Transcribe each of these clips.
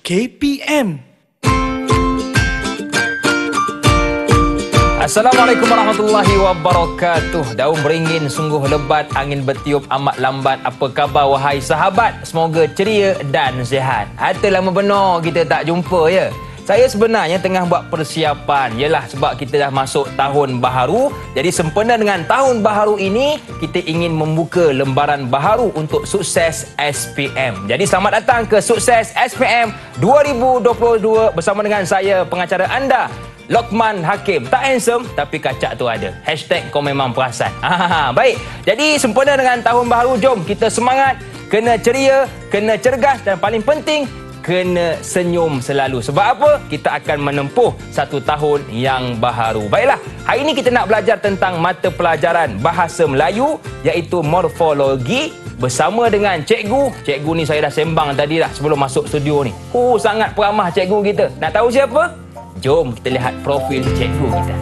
KPM. Assalamualaikum warahmatullahi wabarakatuh. Daun beringin sungguh lebat, angin bertiup amat lambat. Apa khabar wahai sahabat? Semoga ceria dan sihat. Harta lama benar kita tak jumpa ya. Saya sebenarnya tengah buat persiapan. Yalah sebab kita dah masuk tahun baharu. Jadi sempena dengan tahun baharu ini, kita ingin membuka lembaran baharu untuk Sukses SPM. Jadi selamat datang ke Sukses SPM 2022 bersama dengan saya pengacara anda, Lokman Hakim. Tak handsome tapi kacak tu ada. Hashtag kau memang perasan. Baik, jadi sempena dengan tahun baharu, jom kita semangat. Kena ceria, kena cergas dan paling penting, kena senyum selalu. Sebab apa? Kita akan menempuh satu tahun yang baharu. Baiklah, hari ini kita nak belajar tentang mata pelajaran Bahasa Melayu iaitu morfologi bersama dengan cikgu. Cikgu ni saya dah sembang tadi dah sebelum masuk studio ni. Sangat peramah cikgu kita. Nak tahu siapa? Jom kita lihat profil cikgu kita.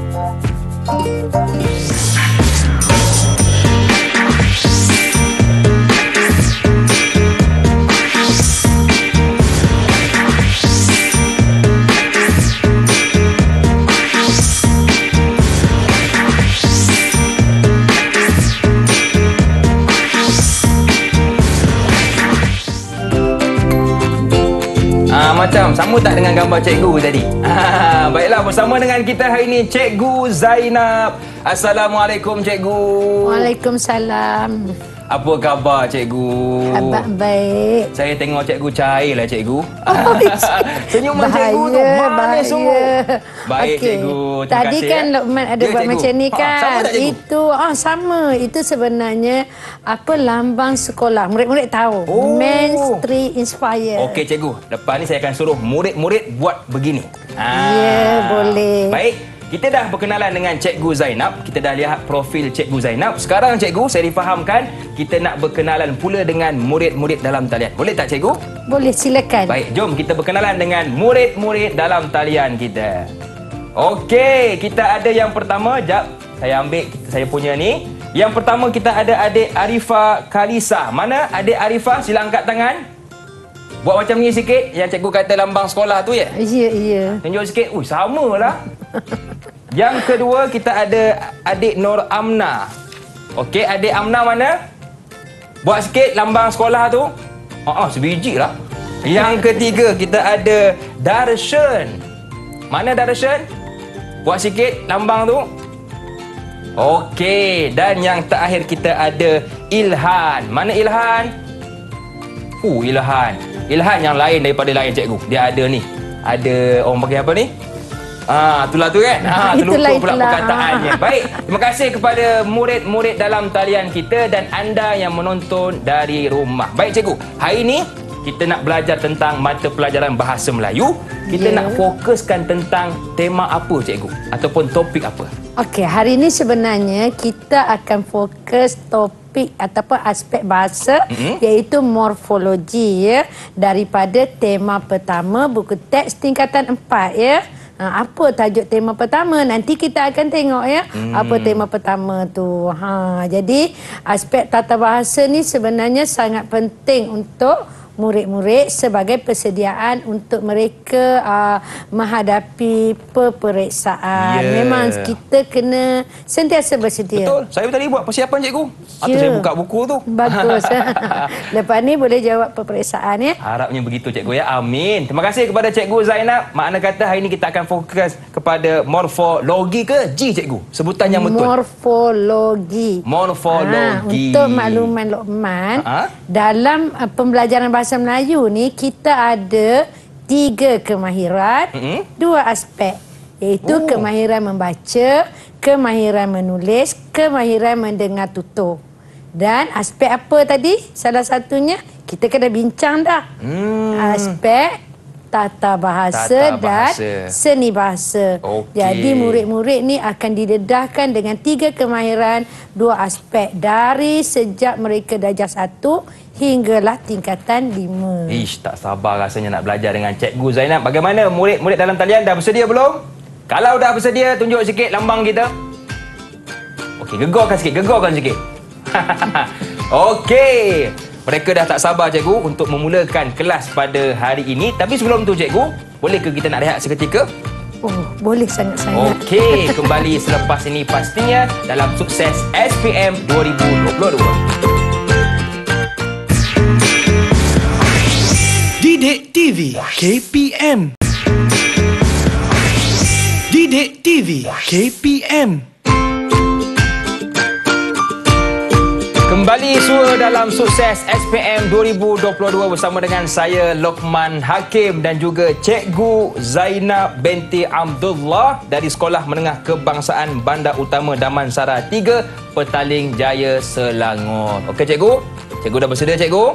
Macam sama tak dengan gambar cikgu tadi? Baiklah, bersama dengan kita hari ini Cikgu Zainab. Assalamualaikum cikgu. Waalaikumsalam. Apa khabar cikgu? Abang baik. Saya tengok cikgu cairlah cikgu. Senyuman cikgu tu manis sungguh. Baik cikgu. Terima Tadi kasih, kan Lokman ada buat macam ni kan. Sama tak cikgu? Itu sama. Itu sebenarnya apa lambang sekolah. Murid-murid tahu. Mainstream Inspire. Okey cikgu. Lepas ni saya akan suruh murid-murid buat begini. Ya, boleh. Baik. Kita dah berkenalan dengan Cikgu Zainab. Kita dah lihat profil Cikgu Zainab. Sekarang Cikgu, saya difahamkan kita nak berkenalan pula dengan murid-murid dalam talian. Boleh tak Cikgu? Boleh, silakan. Baik, jom kita berkenalan dengan murid-murid dalam talian kita. Okey, kita ada yang pertama. Jap, saya ambil saya punya ni. Yang pertama kita ada adik Arifah Kalisa. Mana adik Arifah? Sila angkat tangan. Buat macam ni sikit. Yang cikgu kata lambang sekolah tu ya? Ya, ya. Tunjuk sikit. Sama lah. Yang kedua kita ada adik Nur Amna. Okey, adik Amna mana? Buat sikit lambang sekolah tu. Sebiji lah. Yang ketiga kita ada Darshan. Mana Darshan? Buat sikit lambang tu. Okey, dan yang terakhir kita ada Ilhan. Mana Ilhan? Ilhan. Ilhan yang lain daripada lain cikgu. Dia ada ni. Ada orang panggil apa ni? Itulah tu kan? Terlupa pula perkataannya. Baik, terima kasih kepada murid-murid dalam talian kita dan anda yang menonton dari rumah. Baik cikgu, hari ini kita nak belajar tentang mata pelajaran Bahasa Melayu. Kita nak fokuskan tentang tema apa cikgu? Ataupun topik apa? Okey, hari ini sebenarnya kita akan fokus topik ataupun aspek bahasa iaitu morfologi ya, daripada tema pertama buku teks tingkatan 4 ya. Apa tajuk tema pertama? Nanti kita akan tengok ya. Apa tema pertama tu. Jadi aspek tata bahasa ni sebenarnya sangat penting untuk murid-murid sebagai persediaan untuk mereka menghadapi peperiksaan. Memang kita kena sentiasa bersedia. Betul. Saya tadi buat persiapan cikgu. Atau saya buka buku tu. Bagus. Lepas ni boleh jawab peperiksaan ya. Harapnya begitu cikgu ya. Amin. Terima kasih kepada Cikgu Zainab. Makna kata hari ini kita akan fokus kepada morfologi ke G cikgu? Sebutan yang betul. Morfologi. Untuk makluman Lokman, dalam pembelajaran Bahasa Melayu ni kita ada 3 kemahiran, 2 aspek iaitu kemahiran membaca, kemahiran menulis, kemahiran mendengar tutur. Dan aspek apa tadi? Salah satunya kita kena bincang dah. Aspek tata bahasa dan seni bahasa. Jadi murid-murid ni akan didedahkan dengan 3 kemahiran, 2 aspek dari sejak mereka darjah 1 hinggalah tingkatan 5. Tak sabar rasanya nak belajar dengan Cikgu Zainab. Bagaimana murid-murid dalam talian dah bersedia belum? Kalau dah bersedia, tunjuk sikit lambang kita. Okey, gegorkan sikit. Okey. Mereka dah tak sabar cikgu untuk memulakan kelas pada hari ini. Tapi sebelum tu cikgu, boleh ke kita nak rehat seketika? Oh, boleh sangat-sangat. Okey, kembali selepas ini pastinya dalam Sukses SPM 2022. Didik TV KPM. Didik TV KPM. Kembali semua dalam Sukses SPM 2022 bersama dengan saya Lokman Hakim dan juga Cikgu Zainab binti Abdullah dari Sekolah Menengah Kebangsaan Bandar Utama Damansara 3, Petaling Jaya, Selangor. Okey cikgu? Cikgu dah bersedia cikgu?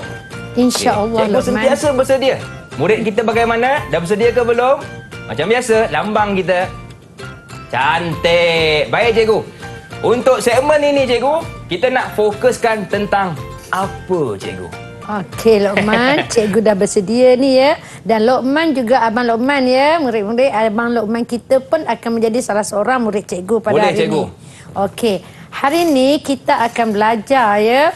InsyaAllah cikgu Lokman. sentiasa bersedia. Murid kita bagaimana? Dah bersedia ke belum? Macam biasa, lambang kita cantik. Baik cikgu. Untuk segmen ini cikgu, kita nak fokuskan tentang apa cikgu? Okey Lokman, cikgu dah bersedia ni ya. Dan Lokman juga Abang Lokman ya. Murid-murid Abang Lokman kita pun akan menjadi salah seorang murid cikgu pada Boleh, hari cikgu. ini. Okey, hari ini kita akan belajar ya.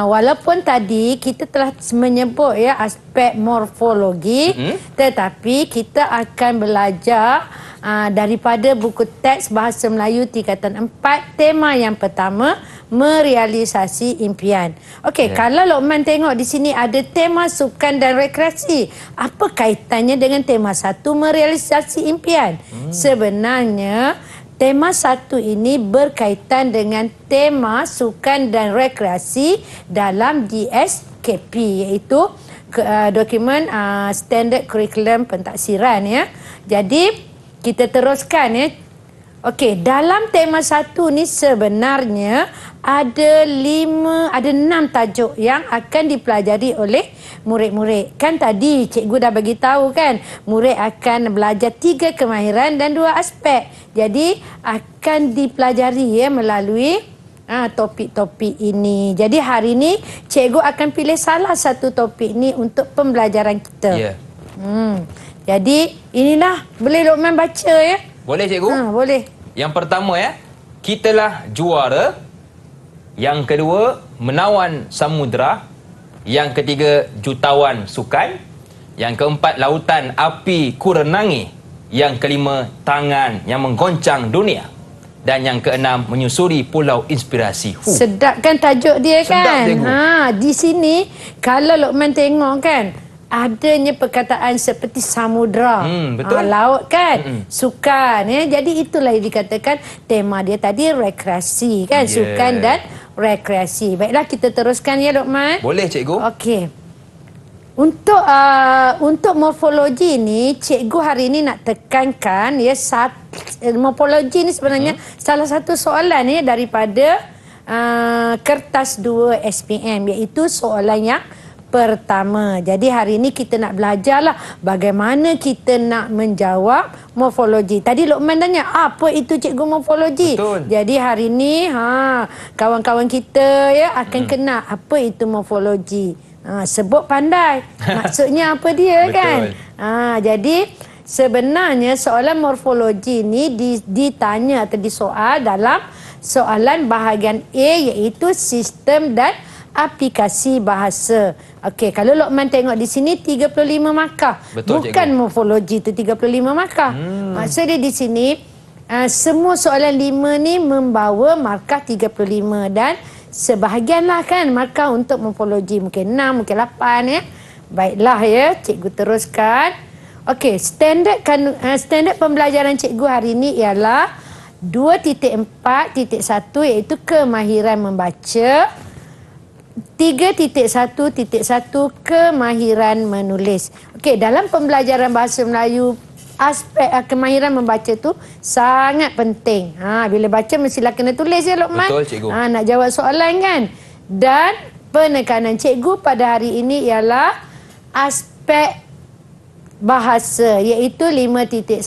Walaupun tadi kita telah menyebut ya aspek morfologi, tetapi kita akan belajar daripada buku teks Bahasa Melayu tingkatan 4, tema yang pertama, merealisasi impian. Okey, kalau Lokman tengok di sini ada tema sukan dan rekreasi. Apa kaitannya dengan tema 1, merealisasi impian? Sebenarnya tema 1 ini berkaitan dengan tema sukan dan rekreasi dalam DSKP, iaitu dokumen standard kurikulum pentaksiran ya. Jadi kita teruskan ya. Okey, dalam tema 1 ni sebenarnya ada 6 tajuk yang akan dipelajari oleh murid-murid. Kan tadi cikgu dah bagi tahu kan, murid akan belajar 3 kemahiran dan 2 aspek. Jadi akan dipelajari ya melalui topik-topik ini. Jadi hari ini cikgu akan pilih salah satu topik ni untuk pembelajaran kita. Ya. Jadi inilah, boleh Lokman baca ya? Boleh cikgu? Boleh. Yang pertama ya, kitalah juara. Yang kedua, menawan samudera. Yang ketiga, jutawan sukan. Yang keempat, lautan api kurenangi. Yang kelima, tangan yang menggoncang dunia. Dan yang keenam, menyusuri pulau inspirasi. Sedap kan tajuk dia kan? Sedap, cikgu. Di sini kalau Lokman tengok kan, adanya perkataan seperti samudera, betul. laut kan, sukan ya. Jadi itulah yang dikatakan tema dia tadi, rekreasi kan, sukan dan rekreasi. Baiklah, kita teruskan ya Lokman. Boleh cikgu? Okey. Untuk morfologi ni, cikgu hari ini nak tekankan ya, morfologi ni sebenarnya salah satu soalan ya daripada kertas 2 SPM, iaitu soalan yang pertama. Jadi hari ini kita nak belajarlah bagaimana kita nak menjawab morfologi. Tadi Lokman tanya, apa itu cikgu morfologi? Betul. Jadi hari ini kawan-kawan kita ya akan kenal apa itu morfologi. Sebut pandai. Maksudnya apa dia kan? Jadi sebenarnya soalan morfologi ni ditanya atau disoal dalam soalan bahagian A, iaitu sistem dan aplikasi bahasa. Okey, kalau Lokman tengok di sini 35 markah. Betul, bukan cikgu. morfologi itu 35 markah. Maksud dia di sini semua soalan 5 ni membawa markah 35 dan sebahagianlah kan markah untuk morfologi, mungkin 6, mungkin 8 ya. Baiklah ya, cikgu teruskan. Okey, standard pembelajaran cikgu hari ini ialah 2.4.1, iaitu kemahiran membaca. 3.1.1 kemahiran menulis. Okey, dalam pembelajaran bahasa Melayu, aspek kemahiran membaca tu sangat penting. Bila baca mestilah kena tulis ya Lokman. Betul cikgu. Nak jawab soalan kan. Dan penekanan cikgu pada hari ini ialah aspek bahasa, iaitu 5.1.1,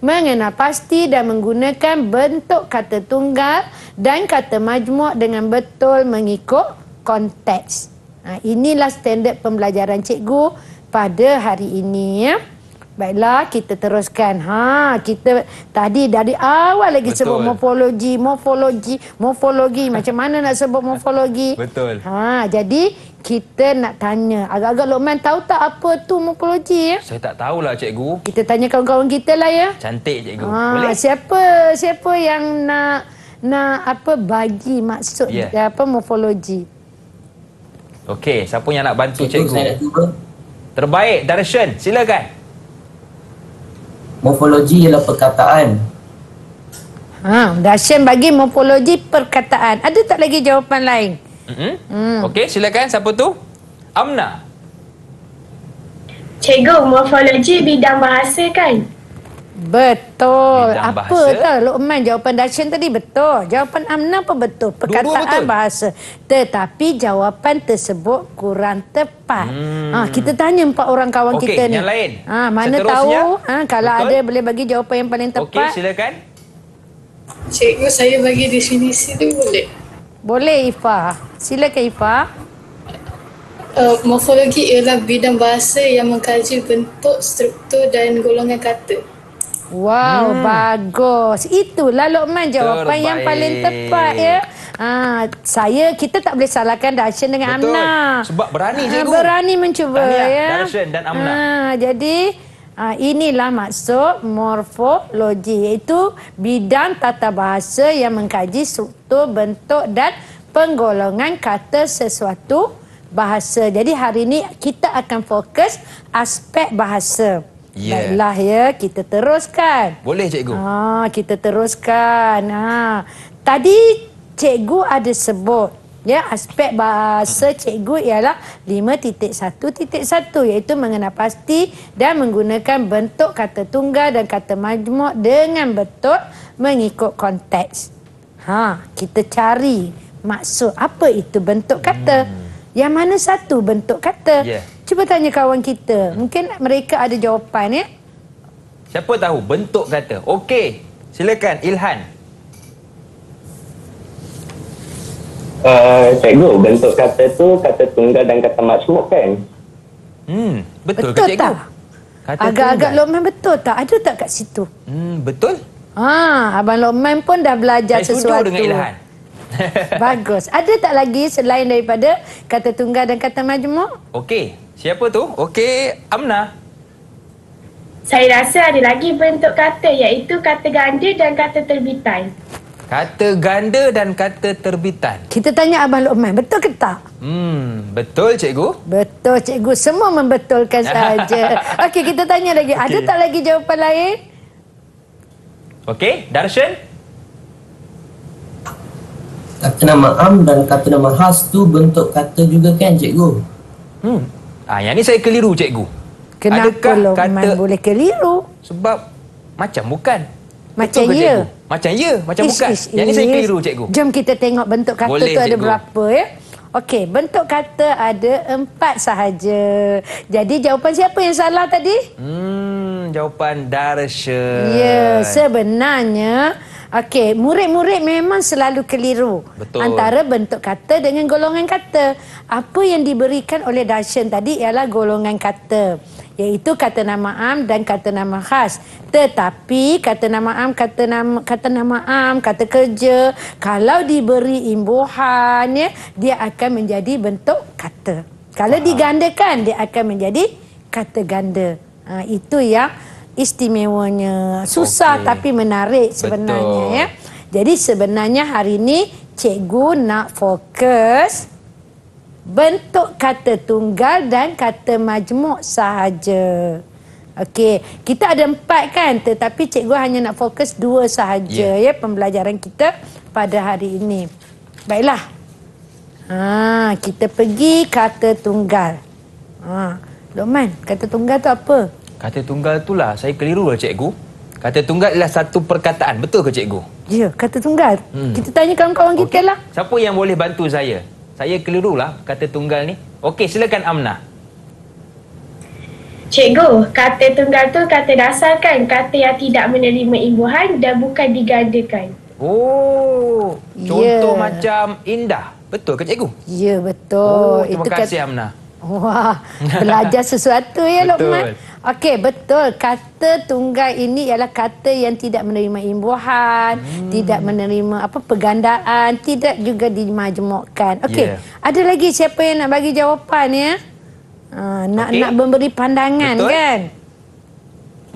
mengenal pasti dan menggunakan bentuk kata tunggal dan kata majmuk dengan betul mengikut konteks. Inilah standard pembelajaran cikgu pada hari ini ya. Baiklah, kita teruskan. Kita tadi dari awal lagi sebut morfologi. Macam mana nak sebut morfologi? Betul. Jadi kita nak tanya. Agak-agak Luqman tahu tak apa tu morfologi ya? Saya tak tahulah cikgu. Kita tanya kawan-kawan kita lah ya. Cantik cikgu. Boleh? Siapa yang nak bagi maksud morfologi? Okey, siapa yang nak bantu cikgu? Saya nak cuba. Terbaik, Darshan, silakan. Morfologi ialah perkataan. Darshan bagi morfologi perkataan. Ada tak lagi jawapan lain? Okey, silakan. Siapa tu? Amna. Cikgu, morfologi bidang bahasa kan? Betul. Bidang Apa bahasa. tak Luqman? Jawapan Darshan tadi betul. Jawapan Amna pun betul. Perkataan betul. bahasa. Tetapi jawapan tersebut kurang tepat. Kita tanya 4 orang kawan Okey, kita ni. yang lain. Mana Seterusnya. tahu kalau Betul. ada boleh bagi jawapan yang paling tepat. Okey, silakan. Cikgu, saya bagi definisi tu boleh? Boleh Ifah. Silakan Ifah. Morfologi ialah bidang bahasa yang mengkaji bentuk, struktur dan golongan kata. Wow, bagus. Itulah Luqman jawapan yang paling tepat ya. Kita tak boleh salahkan Darshan dengan Betul. Amna. Sebab berani cikgu. Berani mencuba Tahniah, ya. Darshan dan Amna. Jadi inilah maksud morfologi, iaitu bidang tata bahasa yang mengkaji struktur, bentuk dan penggolongan kata sesuatu bahasa. Jadi hari ini kita akan fokus aspek bahasa. Baiklah ya, kita teruskan. Boleh cikgu. Kita teruskan. Tadi cikgu ada sebut ya, aspek bahasa cikgu ialah 5.1.1, iaitu mengenal pasti dan menggunakan bentuk kata tunggal dan kata majmuk dengan betul mengikut konteks. Kita cari maksud apa itu bentuk kata. Yang mana satu bentuk kata? Cuba tanya kawan kita. Mungkin mereka ada jawapan ya. Siapa tahu bentuk kata? Okey, silakan Ilhan. Cikgu, bentuk kata tu kata tunggal dan kata majmuk kan? Betul ke cikgu? Agak-agak Luqman betul tak? Ada tak kat situ? Betul. Abang Luqman pun dah belajar Saya sesuatu. setuju dengan Ilhan. Bagus. Ada tak lagi selain daripada kata tunggal dan kata majmuk? Okey, siapa tu? Okey, Amna. Saya rasa ada lagi bentuk kata, iaitu kata ganda dan kata terbitan. Kata ganda dan kata terbitan. Kita tanya Abang Luqman, betul ke tak? Betul cikgu. Betul cikgu, semua membetulkan saja. Okey, kita tanya lagi. Ada tak lagi jawapan lain? Okey, Darshan. Kata nama am dan kata nama khas tu bentuk kata juga kan cikgu? Yang ni saya keliru cikgu. Kenapa Adakah Luqman boleh keliru? Sebab macam bukan. Macam Betul ke, ya? cikgu? Macam ya, macam bukan. Yang ni saya keliru cikgu. Jom kita tengok bentuk kata Boleh, tu ada cikgu. berapa ya. Okey, bentuk kata ada 4 sahaja. Jadi jawapan siapa yang salah tadi? Jawapan Darshan. Ya, sebenarnya okey, murid-murid memang selalu keliru. Betul. Antara bentuk kata dengan golongan kata. Apa yang diberikan oleh Darshan tadi ialah golongan kata, iaitu kata nama am dan kata nama khas. Tetapi kata nama am, kata kerja, kalau diberi imbuhan ya, dia akan menjadi bentuk kata. Kalau digandakan, dia akan menjadi kata ganda. Itu yang istimewanya. Susah tapi menarik sebenarnya. Betul. Ya. Jadi sebenarnya hari ini cikgu nak fokus bentuk kata tunggal dan kata majmuk sahaja. Okey, kita ada 4 kan, tetapi cikgu hanya nak fokus 2 sahaja ya pembelajaran kita pada hari ini. Baiklah. Kita pergi kata tunggal. Luqman, kata tunggal tu apa? Kata tunggal itulah saya keliru lah cikgu. Kata tunggal ialah satu perkataan. Betul ke cikgu? Ya, kata tunggal. Kita tanya kawan-kawan kita lah. Siapa yang boleh bantu saya? Saya keliru lah kata tunggal ni. Okey, silakan Amna. Cikgu, kata tunggal tu kata dasar kan? Kata yang tidak menerima imbuhan dan bukan digandakan. Oh, contoh macam indah. Betul ke cikgu? Ya, betul. Terima kasih Amna. Wah, belajar sesuatu ya Betul. Luqman. Okey, betul. Kata tunggal ini ialah kata yang tidak menerima imbuhan, tidak menerima pergandaan, tidak juga dimajmukkan. Okey, ada lagi siapa yang nak bagi jawapan ya? Nak memberi pandangan. Betul. Kan?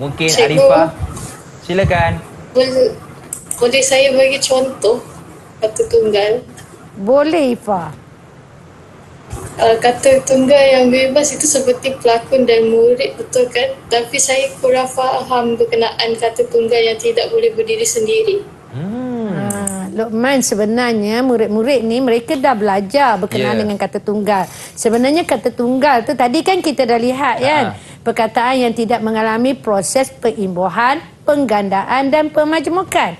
Mungkin Arifah. Silakan. Boleh saya bagi contoh kata tunggal? Boleh, Ifah. Kata tunggal yang bebas itu seperti pelakon dan murid, betul kan? Tapi saya kurang faham berkenaan kata tunggal yang tidak boleh berdiri sendiri. Luqman, sebenarnya murid-murid ni mereka dah belajar berkenaan dengan kata tunggal. Sebenarnya kata tunggal tu tadi kan kita dah lihat kan, perkataan yang tidak mengalami proses perimbuhan, penggandaan dan pemajmukan.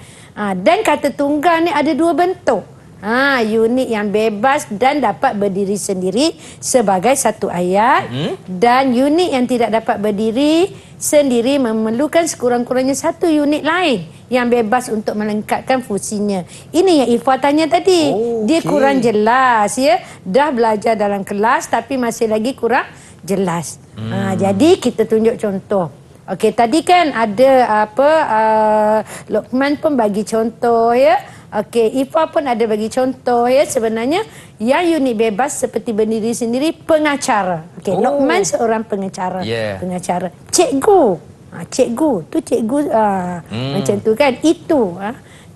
Dan kata tunggal ni ada dua bentuk. Unit yang bebas dan dapat berdiri sendiri sebagai satu ayat, dan unit yang tidak dapat berdiri sendiri memerlukan sekurang-kurangnya satu unit lain yang bebas untuk melengkapkan fungsinya. Ini yang Ifah tanya tadi. Dia kurang jelas ya. Dah belajar dalam kelas tapi masih lagi kurang jelas. Jadi kita tunjuk contoh. Okey, tadi kan ada Luqman pun bagi contoh ya. Okey, Ifah pun ada bagi contoh ya. Sebenarnya yang unit bebas seperti berdiri sendiri pengacara. Okey, Luqman seorang pengacara. Pengacara. Cikgu. Cikgu tu cikgu macam tu kan. Itu.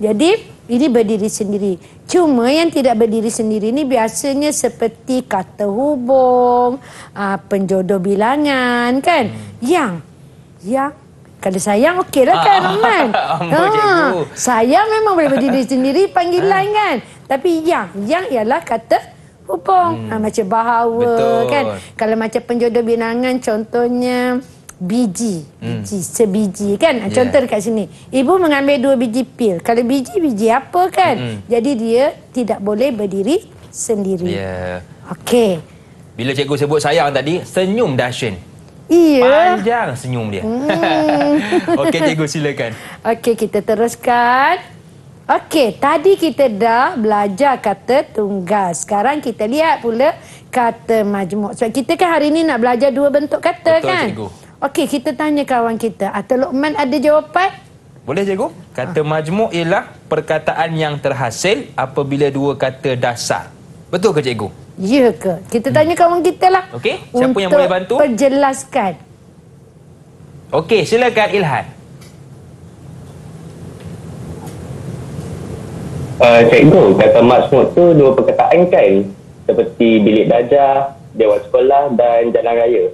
Jadi ini berdiri sendiri. Cuma yang tidak berdiri sendiri ni biasanya seperti kata hubung, penjodoh bilangan kan. Yang kalau sayang okeylah kan, Rahman. Sayang memang boleh berdiri sendiri panggilan kan. Tapi yang ialah kata hubung. Macam bahawa kan. Kalau macam penjodoh bilangan contohnya biji, sebiji kan. Contoh dekat sini. Ibu mengambil 2 biji pil. Kalau biji apa kan. Jadi dia tidak boleh berdiri sendiri. Okey. Bila cikgu sebut sayang tadi, senyum dahsyat. Panjang senyum dia. Okey, cikgu silakan. Okey, kita teruskan. Okey, tadi kita dah belajar kata tunggal. Sekarang kita lihat pula kata majmuk. Sebab kita kan hari ni nak belajar 2 bentuk kata. Betul, kan? Cikgu. Okey, kita tanya kawan kita. Atau Luqman ada jawapan? Boleh, cikgu. Kata majmuk ialah perkataan yang terhasil apabila 2 kata dasar. Betul ke, cikgu? Ya ke? Kita tanya kawan kita lah. Okey, siapa yang boleh bantu? Untuk perjelaskan. Okey, silakan Ilhan. Cikgu, kata majmuk tu 2 perkataan kan? Seperti bilik darjah, dewan sekolah dan jalan raya.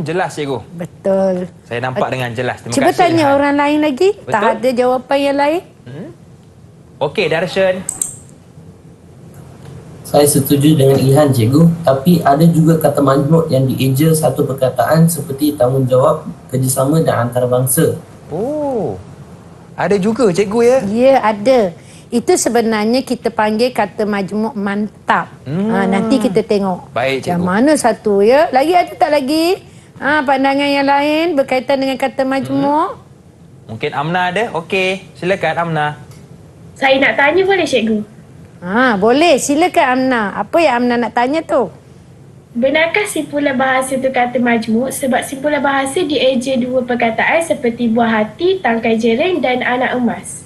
Jelas, cikgu. Betul. Saya nampak dengan jelas. Terima Cuba kasih, tanya Ilhan. orang lain lagi. Betul? Tak ada jawapan yang lain? Okey, Darshan. Saya setuju dengan Ilhan, cikgu. Tapi ada juga kata majmuk yang dieja satu perkataan seperti tanggungjawab, kerjasama dan antarabangsa. Ada juga, cikgu ya? Ya, ada. Itu sebenarnya kita panggil kata majmuk mantap. Nanti kita tengok. Baik, cikgu. Yang mana satu ya? Lagi ada tak lagi? Pandangan yang lain berkaitan dengan kata majmuk? Mungkin Amna ada? Okey, silakan Amna. Saya nak tanya boleh, cikgu? Boleh. Silakan Amna. Apa yang Amna nak tanya tu? Benarkah simpulan bahasa itu kata majmuk sebab simpulan bahasa dieja 2 perkataan seperti buah hati, tangkai jering dan anak emas?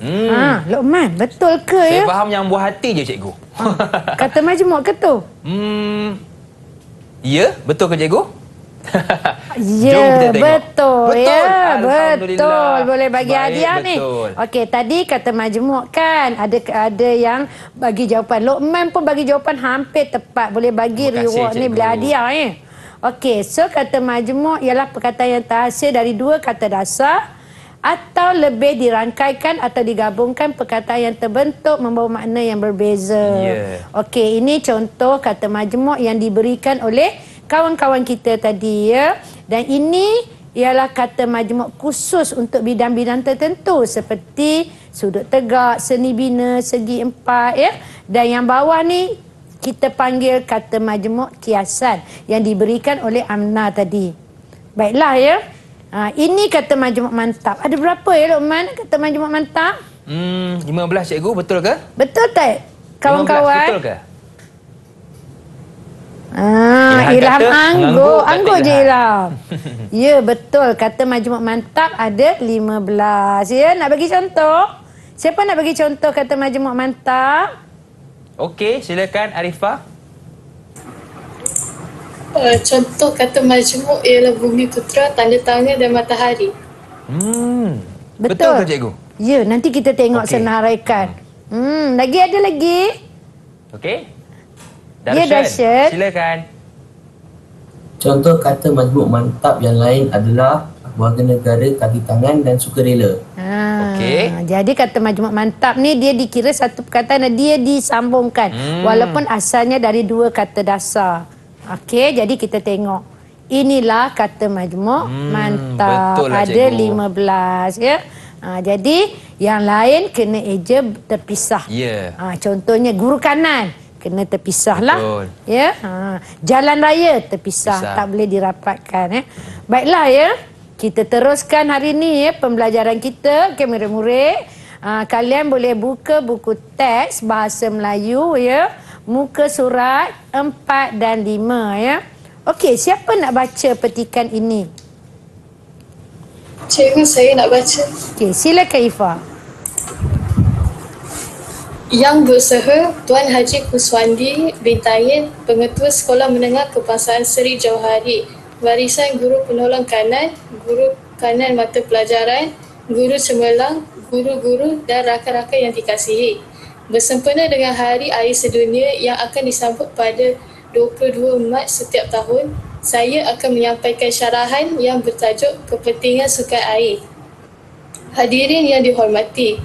Luqman, betul ke Saya ya? faham yang buah hati je, cikgu. Kata majmuk ke tu? Ya, betul ke, cikgu? Ya, betul. Ya, Alhamdulillah. betul. Boleh bagi Baik, hadiah ni. betul. Okey, tadi kata majmuk kan. Ada yang bagi jawapan. Luqman pun bagi jawapan hampir tepat. Boleh bagi Terima kasih, reward ni, cikgu. boleh hadiah ni. Okey, so kata majmuk ialah perkataan yang terhasil dari 2 kata dasar atau lebih dirangkaikan atau digabungkan perkataan yang terbentuk membawa makna yang berbeza. Okey, ini contoh kata majmuk yang diberikan oleh kawan-kawan kita tadi ya. Dan ini ialah kata majmuk khusus untuk bidang-bidang tertentu seperti sudut tegak, seni bina, segi 4 ya. Dan yang bawah ni kita panggil kata majmuk kiasan yang diberikan oleh Amna tadi. Baiklah ya. Ini kata majmuk mantap. Ada berapa ya Luqman kata majmuk mantap? 15, cikgu. Betul ke? Betul tak kawan-kawan? 15, betul ke? Ilham kata anggur. kata Anggur je Ilham. Ilham. Ya, betul. Kata majmuk mantap ada 15. Ya, nak bagi contoh? Siapa nak bagi contoh kata majmuk mantap? Okey, silakan Arifah. Contoh kata majmuk ialah bumi putra, tanda tangan dan matahari. Betul ke cikgu? Ya, nanti kita tengok senaraikan. Lagi ada lagi? Okey. Ya, Darshan. Silakan. Contoh kata majmuk mantap yang lain adalah warga negara, kaki tangan dan sukarela. Okey. Jadi kata majmuk mantap ni dia dikira satu perkataan dan dia disambungkan walaupun asalnya dari dua kata dasar. Okey, jadi kita tengok. Inilah kata majmuk mantap. betul lah, Ada cikgu. 15 ya. Jadi yang lain kena eja terpisah. Ya. Contohnya guru kanan kena terpisah lah. Betul. Ya. Jalan raya terpisah, Pisah. tak boleh dirapatkan ya. Baiklah ya. Kita teruskan hari ni ya pembelajaran kita. Okey murid-murid, kalian boleh buka buku teks bahasa Melayu ya. Muka surat 4 dan 5 ya. Okey, siapa nak baca petikan ini? Cikgu, saya nak baca. Okey, silakan Ifah. Yang berusaha Tuan Haji Kuswandi Bintayin, Pengetua Sekolah Menengah Kebangsaan Seri Jauhari, barisan guru penolong kanan, guru kanan mata pelajaran, guru cemerlang, guru-guru dan rakan-rakan yang dikasihi. Bersempena dengan Hari Air Sedunia yang akan disambut pada 22 Mac setiap tahun, saya akan menyampaikan syarahan yang bertajuk Kepentingan Sukan Air. Hadirin yang dihormati,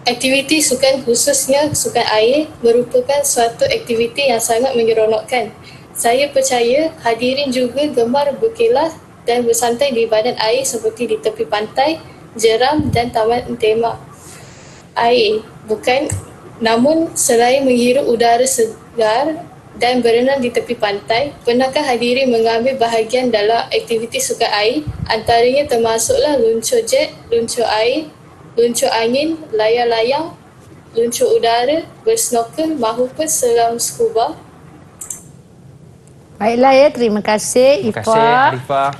aktiviti sukan khususnya sukan air merupakan suatu aktiviti yang sangat menyeronokkan. Saya percaya hadirin juga gemar berkelas dan bersantai di badan air seperti di tepi pantai, jeram dan taman tema air. Namun selain menghirup udara segar dan berenang di tepi pantai, pernahkah hadirin mengambil bahagian dalam aktiviti sukan air? Antaranya termasuklah luncur jet, luncur air, luncur angin, layar-layang, luncur udara, bersnorkel maupun selam scuba. Baiklah ya, terima kasih Terima kasih Ifah. Arifah.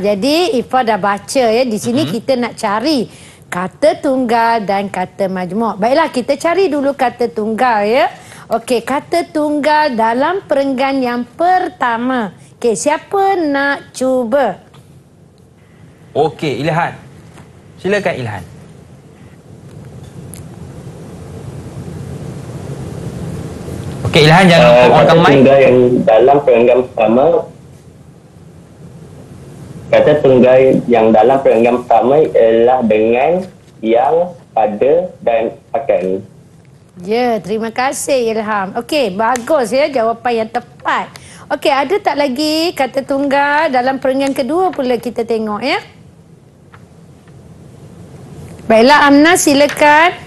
Jadi Ifah dah baca ya. Di sini kita nak cari kata tunggal dan kata majmuk. Baiklah, kita cari dulu kata tunggal ya. Okey, kata tunggal dalam perenggan yang pertama. Okey, siapa nak cuba? Okey, Ilhan. Silakan Ilhan. Okey, Ilhan jangan Kata on mic. tunggal yang dalam perenggan pertama, kata tunggal yang dalam perenggan pertama ialah dengan, yang, pada dan akan. Ya, terima kasih Ilham. Okey, bagus ya jawapan yang tepat. Okey, ada tak lagi kata tunggal dalam perenggan kedua pula kita tengok ya. Baiklah Amna, silakan.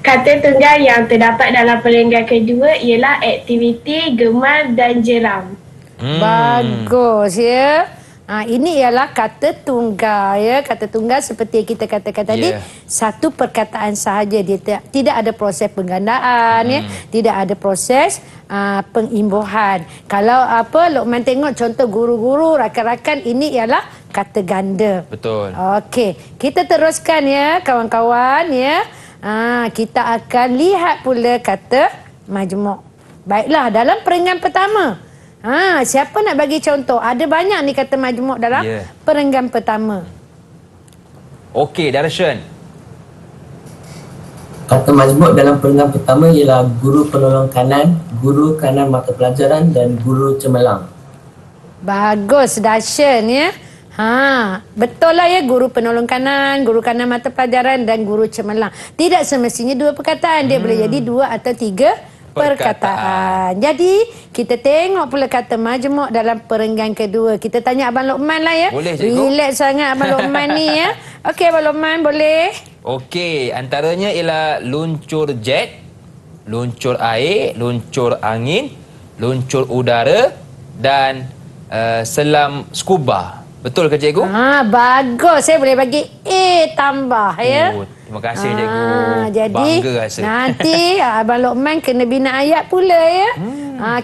Kata tunggal yang terdapat dalam perenggan kedua ialah aktiviti, gemar dan jeram. Bagus ya. Ini ialah kata tunggal ya. Kata tunggal seperti kita katakan tadi, satu perkataan sahaja, dia tidak ada proses penggandaan ya, tidak ada proses pengimbuhan. Kalau Luqman tengok contoh guru-guru, rakan-rakan, ini ialah kata ganda. Betul. Okey, kita teruskan ya kawan-kawan ya. Kita akan lihat pula kata majmuk. Baiklah, dalam perenggan pertama, siapa nak bagi contoh? Ada banyak ni kata majmuk dalam perenggan pertama. Okey, Darshan. Kata majmuk dalam perenggan pertama ialah guru penolong kanan, guru kanan mata pelajaran dan guru cemerlang. Bagus, Darshan ya. Betul lah ya, guru penolong kanan, guru kanan mata pelajaran dan guru cemerlang. Tidak semestinya dua perkataan, dia boleh jadi dua atau tiga perkataan. Jadi kita tengok pula kata majmuk dalam perenggan kedua. Kita tanya Abang Luqman lah ya. Boleh, cikgu. Relax sangat Abang Luqman ni ya. Okey Abang Luqman, boleh? Okey, antaranya ialah luncur jet, luncur air, luncur angin, luncur udara dan selam scuba. Betul ke cikgu? Bagus. Saya boleh bagi A tambah ya. Terima kasih cikgu. Jadi Bangga rasa. nanti Abang Lokman kena bina ayat pula ya.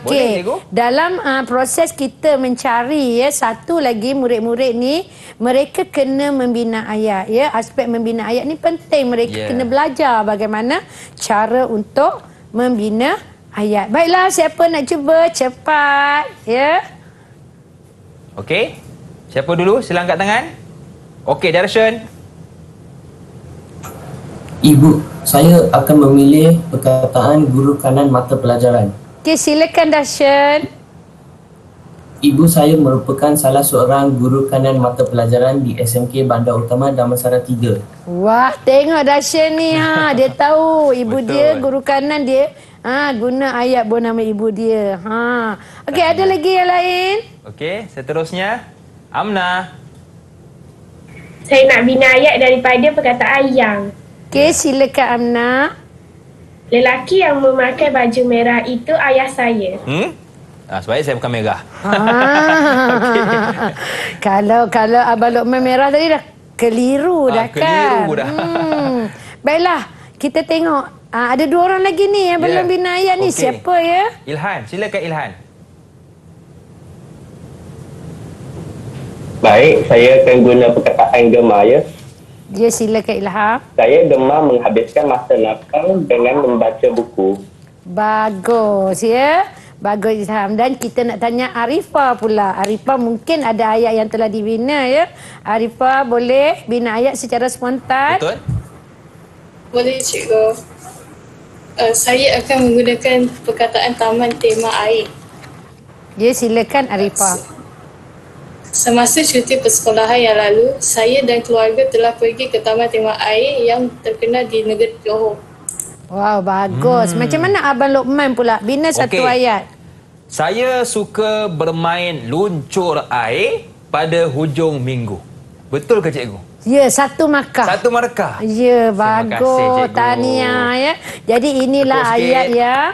Boleh, cikgu. Dalam proses kita mencari ya, satu lagi murid-murid ni mereka kena membina ayat ya. Aspek membina ayat ni penting. Mereka kena belajar bagaimana cara untuk membina ayat. Baiklah, siapa nak cuba cepat ya. Okey. Siapa dulu? Sila angkat tangan. Okey, direction. Ibu, saya akan memilih perkataan guru kanan mata pelajaran. Okey, silakan Darshan. Ibu saya merupakan salah seorang guru kanan mata pelajaran di SMK Bandar Utama Damansara 3. Wah, tengok Darshan ni dia tahu ibu Betul. dia guru kanan dia guna ayat bernama ibu dia. Okey, ada lagi yang lain? Okey, seterusnya Amna. Saya nak bina ayat daripada perkataan yang. Okey, silakan Amna. Lelaki yang memakai baju merah itu ayah saya. Sebaik saya bukan merah. Kalau Abang Lokman merah tadi dah keliru dah kan. Keliru dah. Baiklah, kita tengok. Ada 2 orang lagi ni yang belum bina ayat ni. Okey. Siapa ya? Ilhan, silakan Ilhan. Baik, saya akan guna perkataan gemar ya. Dia silakan Ilham. Saya gemar menghabiskan masa lapang dengan membaca buku. Bagus ya. Bagus Ilham. Dan kita nak tanya Arifah pula. Arifah mungkin ada ayat yang telah dibina ya. Arifah boleh bina ayat secara spontan? Betul? Boleh cikgu. Saya akan menggunakan perkataan taman tema air. Ya, silakan Arifah. Semasa cuti persekolahan yang lalu, saya dan keluarga telah pergi ke taman tema air yang terkenal di negeri Johor. Wow, bagus. Macam mana Abang Lokman pula bina satu ayat? Saya suka bermain luncur air pada hujung minggu. Betul ke cikgu? Ya, 1 markah. 1 markah. Ya, Terima kasih, bagus. cikgu. Tahniah ya. Jadi inilah Tepuk sikit. ayat yang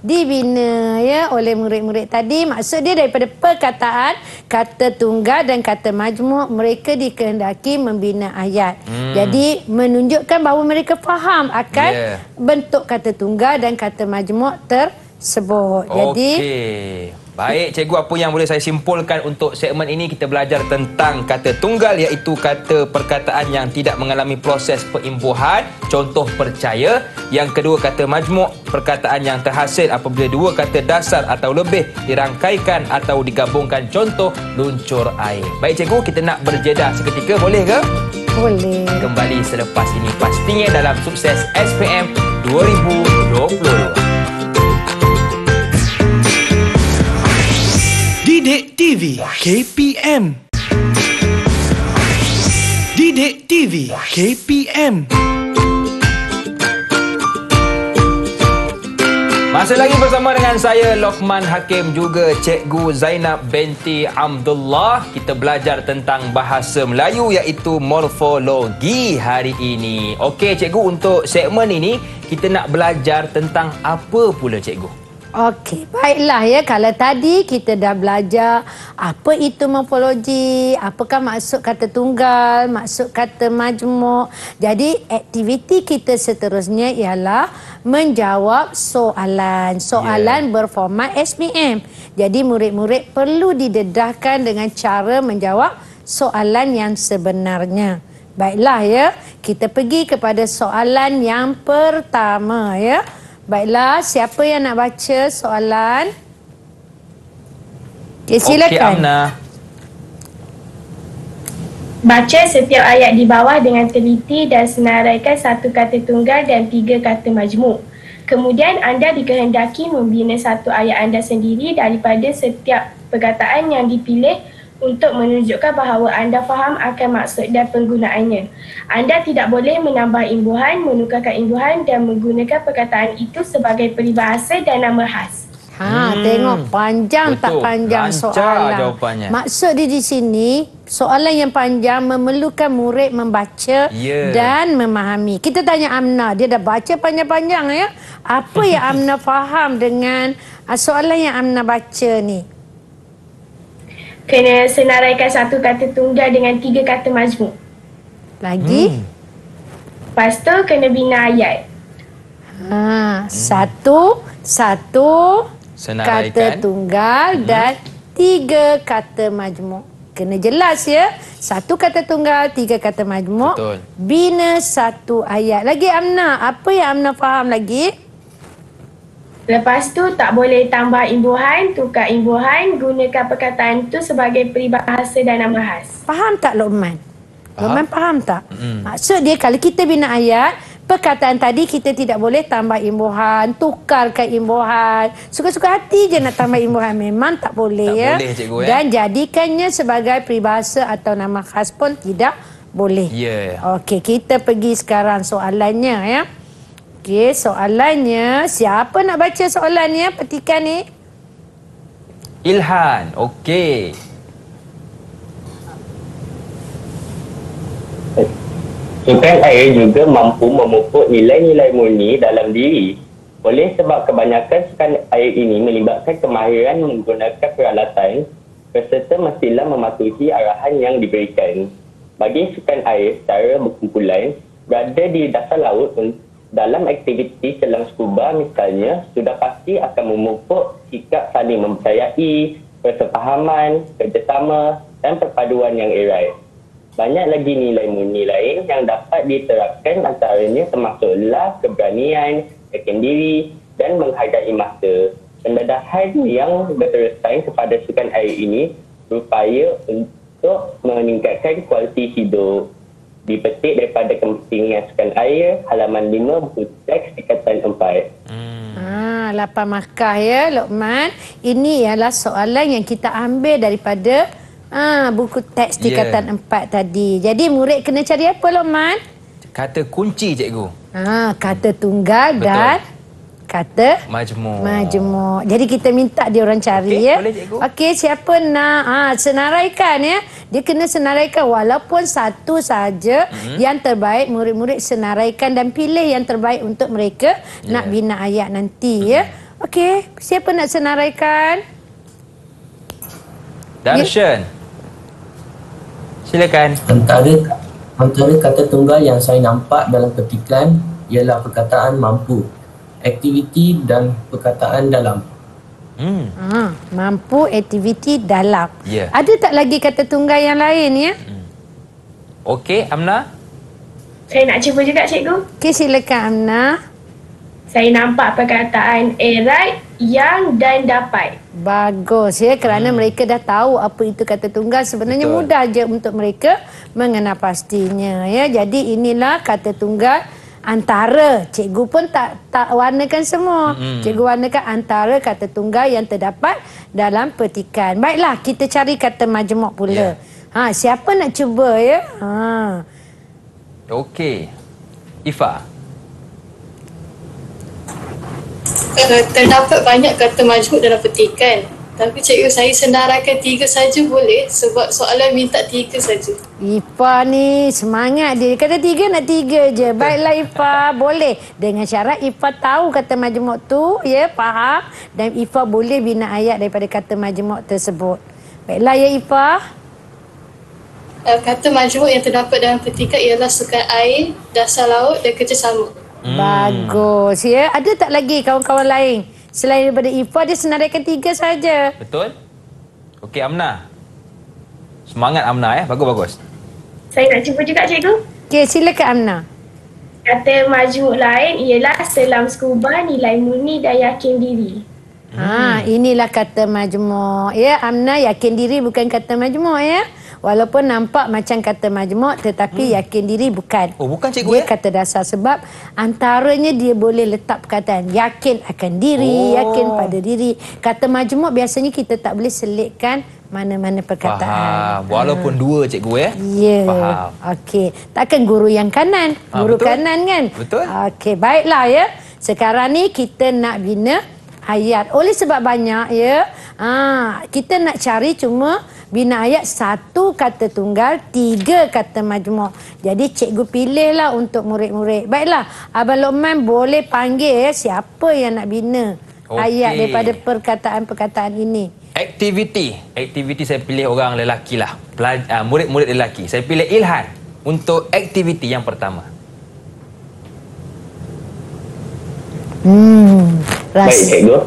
dibina ya oleh murid-murid tadi. Maksud dia daripada perkataan kata tunggal dan kata majmuk, mereka dikehendaki membina ayat. Jadi menunjukkan bahawa mereka faham akan bentuk kata tunggal dan kata majmuk tersebut. Jadi baik cikgu, apa yang boleh saya simpulkan untuk segmen ini? Kita belajar tentang kata tunggal, iaitu kata perkataan yang tidak mengalami proses peimbuhan, contoh percaya. Yang kedua, kata majmuk, perkataan yang terhasil apabila 2 kata dasar atau lebih dirangkaikan atau digabungkan, contoh luncur air. Baik cikgu, kita nak berjeda seketika, boleh ke? boleh. Kembali selepas ini pastinya dalam Sukses SPM 2022. Didik TV KPM. Didik TV KPM. Masih lagi bersama dengan saya Lokman Hakim, juga Cikgu Zainab binti Abdullah. Kita belajar tentang bahasa Melayu iaitu morfologi hari ini. Okey cikgu, untuk segmen ini kita nak belajar tentang apa pula cikgu? Okey, baiklah ya. Kalau tadi kita dah belajar apa itu morfologi, apakah maksud kata tunggal, maksud kata majmuk. Jadi aktiviti kita seterusnya ialah menjawab soalan. Soalan berformat SPM. Jadi murid-murid perlu didedahkan dengan cara menjawab soalan yang sebenarnya. Baiklah ya, kita pergi kepada soalan yang pertama ya. Baiklah, siapa yang nak baca soalan? Okay, silakan. Okey Amna. Baca setiap ayat di bawah dengan teliti dan senaraikan satu kata tunggal dan 3 kata majmuk. Kemudian anda dikehendaki membina satu ayat anda sendiri daripada setiap perkataan yang dipilih untuk menunjukkan bahawa anda faham akan maksud dan penggunaannya. Anda tidak boleh menambah imbuhan, menukarkan imbuhan dan menggunakan perkataan itu sebagai peribahasa dan nama khas. Tengok panjang betul. tak panjang Lancar soalan. jawapannya. Maksud dia di sini, soalan yang panjang memerlukan murid membaca dan memahami. Kita tanya Amna, dia dah baca panjang-panjang ya. Apa yang Amna faham dengan soalan yang Amna baca ni? Kena senaraikan satu kata tunggal dengan 3 kata majmuk. Lagi? Lepas tu kena bina ayat. Satu Senaraikan. kata tunggal dan 3 kata majmuk. Kena jelas ya. 1 kata tunggal, 3 kata majmuk. Betul. Bina 1 ayat. Lagi Amna, apa yang Amna faham lagi? Lepas tu tak boleh tambah imbuhan, tukar imbuhan, gunakan perkataan tu sebagai peribahasa dan nama khas. Faham tak Luqman? Luqman faham tak? Mm-mm. Maksud dia kalau kita bina ayat, perkataan tadi kita tidak boleh tambah imbuhan, tukarkan imbuhan. Suka-suka hati je nak tambah imbuhan. Memang tak boleh Tak ya. boleh, cikgu, ya. Dan jadikannya sebagai peribahasa atau nama khas pun tidak boleh. Ya. Okey, kita pergi sekarang soalannya ya. Okey, soalannya, siapa nak baca soalannya? Petikan ni. Ilhan. Okey. Sukan air juga mampu memupuk nilai-nilai murni dalam diri. Oleh sebab kebanyakan sukan air ini melibatkan kemahiran menggunakan peralatan, peserta mestilah mematuhi arahan yang diberikan. Bagi sukan air secara berkumpulan, berada di dasar laut dalam aktiviti selam scuba misalnya, sudah pasti akan memupuk sikap saling mempercayai, persefahaman, kerjasama dan perpaduan yang erat. Banyak lagi nilai murni lain yang dapat diterapkan, antaranya termasuklah keberanian, yakin diri dan menghargai masa. Pendedahan yang berterusan kepada sukan air ini berupaya untuk meningkatkan kualiti hidup. Dipetik daripada kepentingan sukan air, halaman 5 buku teks tingkatan 4. 8 markah ya Luqman. Ini ialah soalan yang kita ambil daripada buku teks tingkatan 4 tadi. Jadi murid kena cari apa Luqman? Kata kunci cikgu. Kata tunggal. Betul. Dan kata majmuk. Jadi kita minta dia orang cari ya. Boleh cikgu. Okey, siapa nak senaraikan ya? Dia kena senaraikan walaupun satu saja. Yang terbaik murid-murid senaraikan dan pilih yang terbaik untuk mereka nak bina ayat nanti ya. Okey, siapa nak senaraikan? Darshan. Silakan. Antara kata tunggal yang saya nampak dalam petikan ialah perkataan mampu, aktiviti dan perkataan dalam. Mampu, aktiviti, dalam. Ya. Ada tak lagi kata tunggal yang lain ya? Okey, Amna. Saya nak cuba juga cikgu. Okey, silakan Amna. Saya nampak perkataan erat, yang dan dapat. Bagus ya, kerana mereka dah tahu apa itu kata tunggal. Sebenarnya Betul. mudah je untuk mereka mengenal pastinya ya. Jadi inilah kata tunggal antara. Cikgu pun tak warnakan semua. Cikgu warnakan antara kata tunggal yang terdapat dalam petikan. Baiklah, kita cari kata majmuk pula. Siapa nak cuba ya? Okey. Ifa. Terdapat banyak kata majmuk dalam petikan. Tapi cikgu, saya senaraikan 3 saja boleh? Sebab soalan minta 3 saja. Ifa ni semangat dia. Kata 3 nak 3 je. Baiklah Ifa, boleh. Dengan syarat Ifa tahu kata majmuk tu, ya, faham. Dan Ifa boleh bina ayat daripada kata majmuk tersebut. Baiklah ya Ifa. Kata majmuk yang terdapat dalam petikan ialah sukan air, dasar laut dan kerjasama. Bagus ya. Ada tak lagi kawan-kawan lain? Selain daripada Ifa, dia senaraikan 3 saja. Betul? Okey, Amna. Semangat Amna ya. Bagus-bagus. Saya nak cuba juga cikgu. Okey, silakan Amna. Kata majmuk lain ialah selam scuba, nilai murni dan yakin diri. Inilah kata majmuk. Ya, Amna yakin diri bukan kata majmuk ya. Walaupun nampak macam kata majmuk tetapi yakin diri bukan. Oh, bukan cikgu dia ya? Kata dasar sebab antaranya dia boleh letak perkataan yakin akan diri, yakin pada diri. Kata majmuk biasanya kita tak boleh selitkan mana-mana perkataan. Faham. Walaupun 2 cikgu ya? Ya. Faham. Okey. Takkan guru yang kanan. Guru betul. kanan kan? Betul. Okey, baiklah ya. Sekarang ni kita nak bina ayat. Oleh sebab banyak ya. Kita nak cari cuma bina ayat 1 kata tunggal, 3 kata majmuk. Jadi cikgu pilihlah untuk murid-murid. Baiklah, Abang Luqman boleh panggil ya siapa yang nak bina ayat daripada perkataan-perkataan ini. Aktiviti saya pilih orang lelaki lah. Murid-murid lelaki. Saya pilih Ilhan untuk aktiviti yang pertama. Baik, cikgu.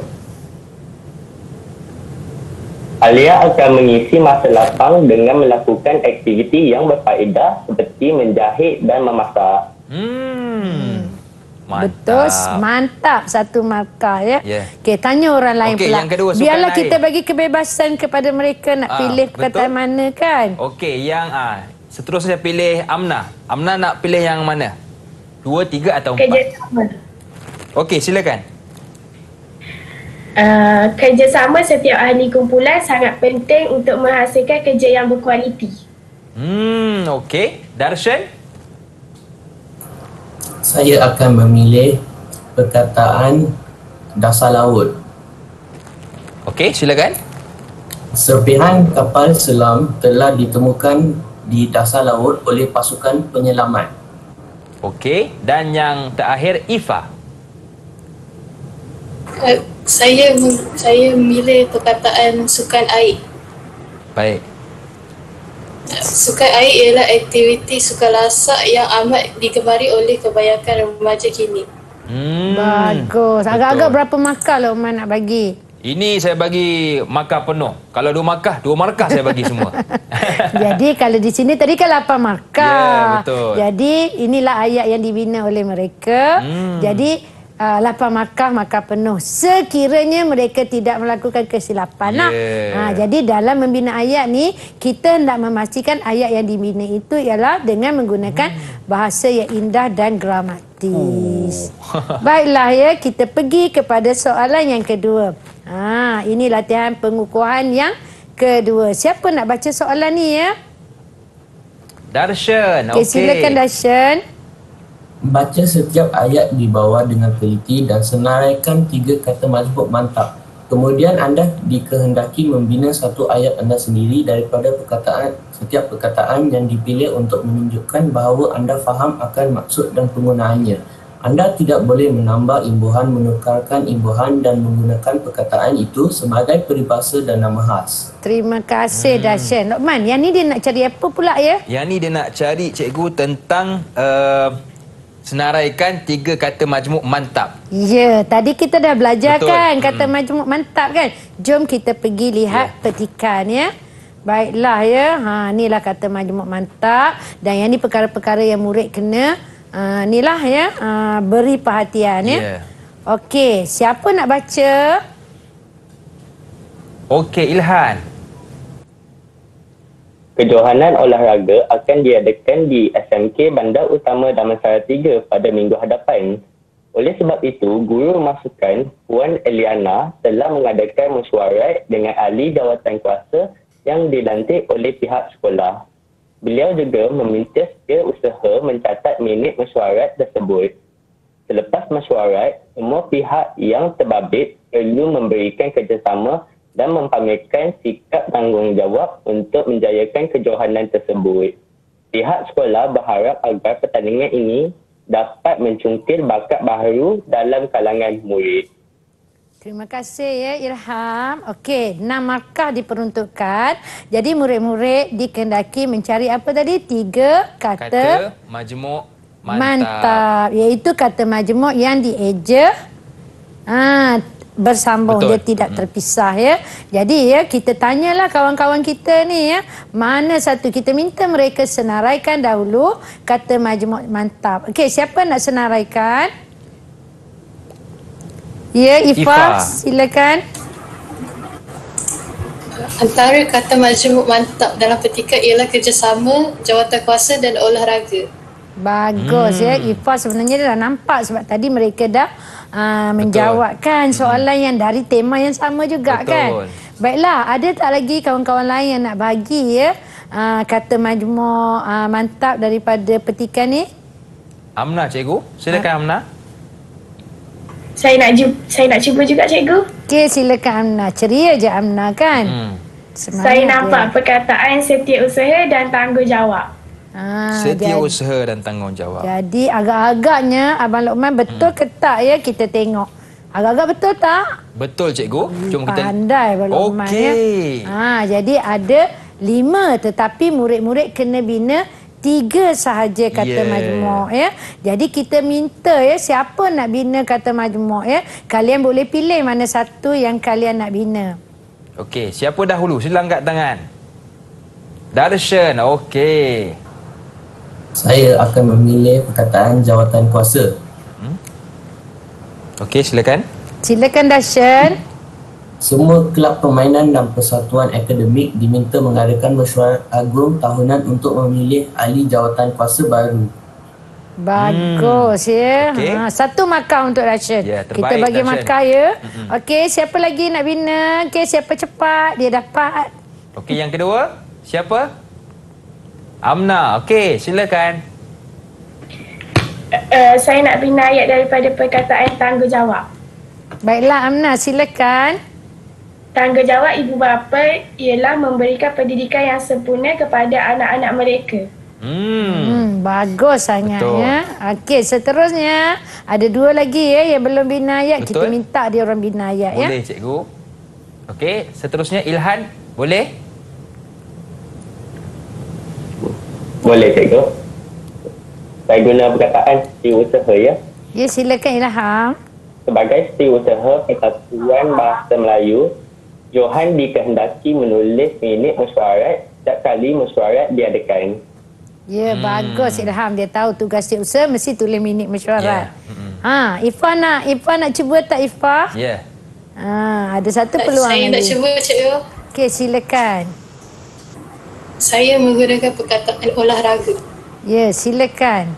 Alia akan mengisi masa lapang dengan melakukan aktiviti yang berfaedah seperti menjahit dan memasak. Mantap. Betul, mantap. Satu markah ya. Okey, tanya orang lain pula. Yang kedua, biarlah sukan kita air. bagi kebebasan kepada mereka nak pilih perkataan mana kan. Okey, yang seterusnya pilih Amna. Amna nak pilih yang mana? 2, 3 atau 4? Kerjasama. Okey, silakan. Kerjasama setiap ahli kumpulan sangat penting untuk menghasilkan kerja yang berkualiti. Okey. Darshan? Saya akan memilih perkataan dasar laut. Okey, silakan. Serpihan kapal selam telah ditemukan di dasar laut oleh pasukan penyelamat. Okey, dan yang terakhir Ifa. Saya memilih perkataan sukan air. Baik. Sukan air ialah aktiviti sukarelasak yang amat digemari oleh kebanyakan remaja kini. Bagus. Agak-agak berapa markah Luqman nak bagi? Ini saya bagi markah penuh. Kalau 2 markah saya bagi semua. Jadi kalau di sini tadi kan 8 markah. Ya, betul. Jadi inilah ayat yang dibina oleh mereka. Jadi 8 markah penuh sekiranya mereka tidak melakukan kesilapan. Jadi dalam membina ayat ni kita hendak memastikan ayat yang dibina itu ialah dengan menggunakan bahasa yang indah dan gramatis. Baiklah ya, kita pergi kepada soalan yang kedua. Ini latihan pengukuhan yang kedua. Siapa nak baca soalan ni ya? Darshan. Okey, silakan Darshan. Baca setiap ayat di bawah dengan teliti dan senaraikan 3 kata majmuk mantap. Kemudian anda dikehendaki membina satu ayat anda sendiri daripada setiap perkataan yang dipilih untuk menunjukkan bahawa anda faham akan maksud dan penggunaannya. Anda tidak boleh menambah imbuhan, menukarkan imbuhan dan menggunakan perkataan itu sebagai peribahasa dan nama khas. Terima kasih Darshan. Luqman, yang ni dia nak cari apa pula ya? Yang ni dia nak cari cikgu tentang senaraikan 3 kata majmuk mantap. Ya, tadi kita dah belajar kan kata majmuk mantap kan. Jom kita pergi lihat petikan ya. Baiklah ya. Inilah kata majmuk mantap dan yang ni perkara-perkara yang murid kena inilah ya beri perhatian ya. Okey, siapa nak baca? Okey, Ilhan. Kejohanan olahraga akan diadakan di SMK Bandar Utama Damansara 3 pada minggu hadapan. Oleh sebab itu, guru masukan Puan Eliana telah mengadakan mesyuarat dengan ahli jawatan kuasa yang dilantik oleh pihak sekolah. Beliau juga meminta setiausaha mencatat minit mesyuarat tersebut. Selepas mesyuarat, semua pihak yang terbabit perlu memberikan kerjasama dan mempamerkan sikap tanggungjawab untuk menjayakan kejohanan tersebut. Pihak sekolah berharap agar pertandingan ini dapat mencungkil bakat baharu dalam kalangan murid. Terima kasih ya Ilham. Okey, 6 markah diperuntukkan. Jadi murid-murid dikehendaki mencari apa tadi? 3 kata majmuk mantap. Iaitu kata majmuk yang dieja bersambung. Betul. Dia tidak terpisah ya. Jadi ya kita tanyalah kawan-kawan kita ni ya, mana satu, kita minta mereka senaraikan dahulu kata majmuk mantap. Okey, siapa nak senaraikan? Ya, Ifa, silakan. Antara kata majmuk mantap dalam petikan ialah kerjasama, jawatan kuasa dan olahraga. Bagus ya, Ifa sebenarnya dah nampak sebab tadi mereka dah menjawabkan soalan yang dari tema yang sama juga. Betul. Kan. Baiklah, ada tak lagi kawan-kawan lain yang nak bagi ya kata majmuk mantap daripada petikan ni? Amna, cikgu. Silakan Amna. Saya nak cuba juga cikgu. Okey, silakan Amna. Ceria je Amna kan? Saya nampak perkataan setiausaha dan tanggungjawab. Setiausaha dan tanggungjawab. Jadi agak-agaknya Abang Luqman betul ke tak ya, kita tengok. Agak-agak betul tak? Betul cikgu. Jom kita pandai Abang Luqman ya. Jadi ada 5 tetapi murid-murid kena bina 3 3 sahaja kata majmuk ya. Jadi kita minta ya, siapa nak bina kata majmuk ya, kalian boleh pilih mana satu yang kalian nak bina. Okey, siapa dahulu? Sila angkat tangan. Darshan, okey. Saya akan memilih perkataan jawatan kuasa. Okey, silakan. Silakan Darshan. Semua kelab permainan dan persatuan akademik diminta mengadakan mesyuarat agung tahunan untuk memilih ahli jawatan kuasa baru. Bagus ya. Okey. Satu markah untuk Darshan. Ya, terbaik, kita bagi Darshan. markah ya. Okey, siapa lagi nak bina? Okey, siapa cepat dia dapat. Okey, yang kedua. Siapa? Amna. Okey, silakan. Saya nak bina ayat daripada perkataan tanggungjawab. Baiklah Amna, silakan. Tanggungjawab ibu bapa ialah memberikan pendidikan yang sempurna kepada anak-anak mereka. Bagus sangat Betul. ya. Okey, seterusnya ada 2 lagi ya yang belum bina ayat. Betul. Kita minta dia orang bina ayat ya. Boleh, cikgu. Okey, seterusnya Ilhan. Boleh? Boleh, cikgu. Saya guna perkataan setiausaha ya. Ya, silakan Ilham. Sebagai setiausaha Persatuan Bahasa Melayu, Johan dikehendaki menulis minit mesyuarat setiap kali mesyuarat diadakan. Ya, bagus Ilham. Dia tahu tugas setiausaha mesti tulis minit mesyuarat. Ya. Ifah nak cuba tak Ifah? Ya. Ada satu peluang Saya nak lagi. cuba, cikgu. Okey, silakan. Saya menggunakan perkataan olahraga. Ya, silakan.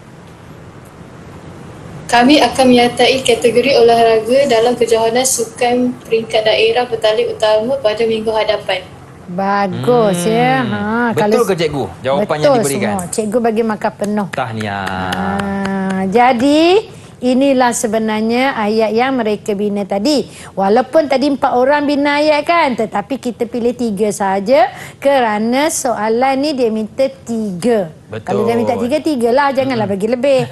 Kami akan menyertai kategori olahraga dalam kejohanan sukan peringkat daerah bertalian utama pada minggu hadapan. Bagus ya. Betul ke cikgu? Jawapan yang diberikan. Semua. Cikgu bagi markah penuh. Tahniah. Jadi inilah sebenarnya ayat yang mereka bina tadi. Walaupun tadi 4 orang bina ayat kan, tetapi kita pilih 3 saja kerana soalan ni dia minta 3. Betul. Kalau dia minta 3 lah, janganlah bagi lebih.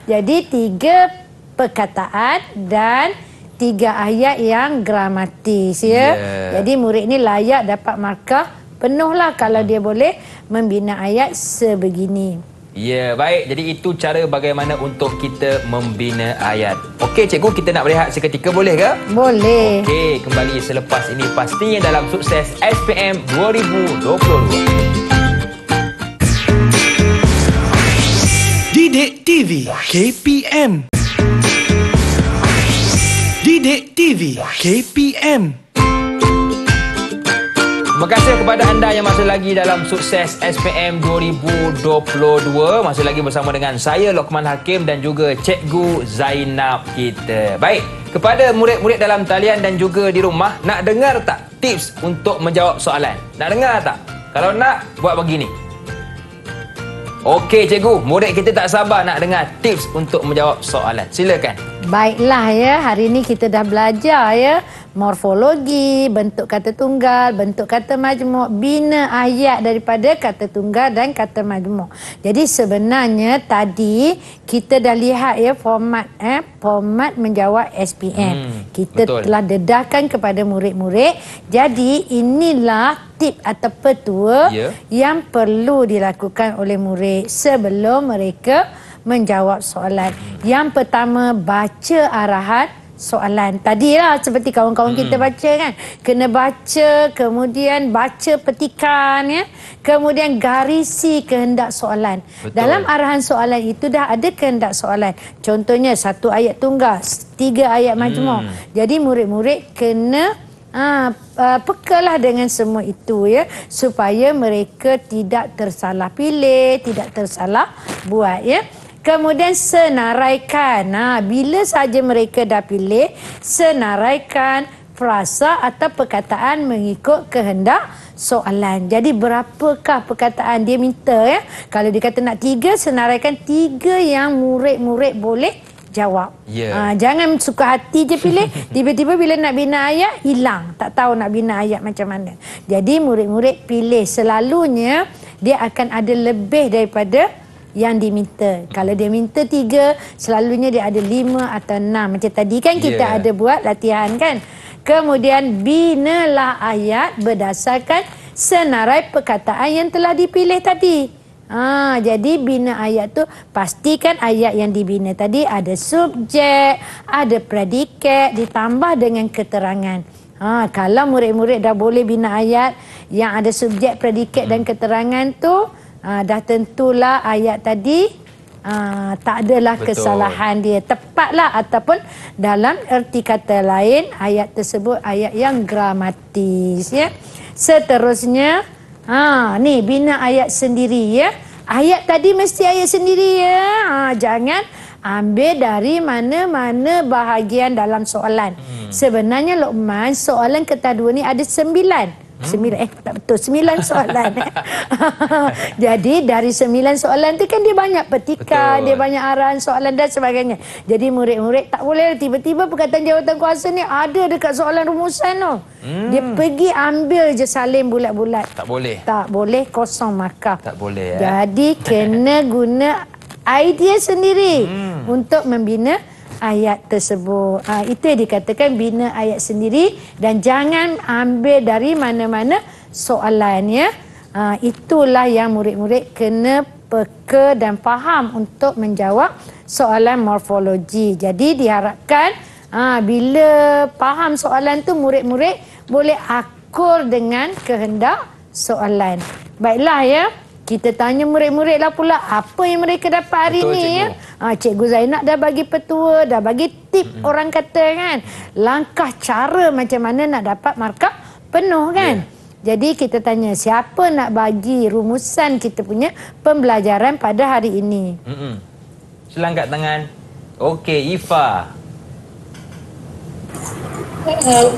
Jadi 3 perkataan dan 3 ayat yang gramatis ya. Jadi murid ni layak dapat markah penuh lah kalau dia boleh membina ayat sebegini. Ya, baik. Jadi itu cara bagaimana untuk kita membina ayat. Okey, cikgu, kita nak berehat seketika, boleh ke? Boleh. Okey, kembali selepas ini pastinya dalam Sukses SPM 2022. Didik TV KPM. Didik TV KPM. Terima kasih kepada anda yang masih lagi dalam Sukses SPM 2022. Masih lagi bersama dengan saya, Lokman Hakim, dan juga Cikgu Zainab kita. Baik, kepada murid-murid dalam talian dan juga di rumah, nak dengar tak tips untuk menjawab soalan? Nak dengar tak? Kalau nak, buat begini. Okey cikgu, murid kita tak sabar nak dengar tips untuk menjawab soalan. Silakan. Baiklah ya, hari ini kita dah belajar ya morfologi, bentuk kata tunggal, bentuk kata majmuk, bina ayat daripada kata tunggal dan kata majmuk. Jadi sebenarnya tadi kita dah lihat ya format menjawab SPM. Kita betul. telah dedahkan kepada murid-murid. Jadi inilah tip atau petua yang perlu dilakukan oleh murid sebelum mereka menjawab soalan. Yang pertama, baca arahan soalan. Tadi lah seperti kawan-kawan kita baca kan. Kena baca, kemudian baca petikan ya. Kemudian garisi kehendak soalan. Betul. Dalam arahan soalan itu dah ada kehendak soalan. Contohnya 1 ayat tunggal, 3 ayat majmuk. Jadi murid-murid kena pekalah dengan semua itu ya, supaya mereka tidak tersalah pilih, tidak tersalah buat ya. Kemudian senaraikan. Bila saja mereka dah pilih, senaraikan frasa atau perkataan mengikut kehendak soalan. Jadi berapakah perkataan dia minta ya? Kalau dia kata nak 3, senaraikan 3 yang murid-murid boleh jawab. Jangan suka hati je pilih. Tiba-tiba bila nak bina ayat, hilang. Tak tahu nak bina ayat macam mana. Jadi murid-murid pilih. Selalunya dia akan ada lebih daripada yang diminta. Kalau dia minta 3, selalunya dia ada 5 atau 6. Macam tadi kan kita ada buat latihan kan. Kemudian binalah ayat berdasarkan senarai perkataan yang telah dipilih tadi. Jadi bina ayat tu pastikan ayat yang dibina tadi ada subjek, ada predikat ditambah dengan keterangan. Kalau murid-murid dah boleh bina ayat yang ada subjek, predikat dan keterangan tu, dah tentulah ayat tadi tak adalah kesalahan dia. Tepatlah, ataupun dalam erti kata lain ayat tersebut ayat yang gramatis, ya. Seterusnya ni bina ayat sendiri, ya. Ayat tadi mesti ayat sendiri, ya. Jangan ambil dari mana-mana bahagian dalam soalan. Sebenarnya Luqman, soalan kedua ni ada 9. 9 soalan. Jadi dari 9 soalan tu kan dia banyak petikan, dia banyak arahan soalan dan sebagainya. Jadi murid-murid tak boleh tiba-tiba perkataan jawatan kuasa ni ada dekat soalan rumusan tu. Dia pergi ambil je salin bulat-bulat. Tak boleh. Tak boleh, kosong markah. Tak boleh, ya. Jadi kena guna idea sendiri untuk membina ayat tersebut. Itu yang dikatakan bina ayat sendiri, dan jangan ambil dari mana-mana soalannya. Itulah yang murid-murid kena peka dan faham untuk menjawab soalan morfologi. Jadi diharapkan bila faham soalan tu, murid-murid boleh akur dengan kehendak soalan. Baiklah, ya. Kita tanya murid-murid lah pula apa yang mereka dapat hari ni, ya. Cikgu Zainab dah bagi petua, dah bagi tip, orang kata kan, langkah cara macam mana nak dapat markah penuh kan. Jadi kita tanya, siapa nak bagi rumusan kita punya pembelajaran pada hari ini? Sila angkat tangan. Okey, Ifa.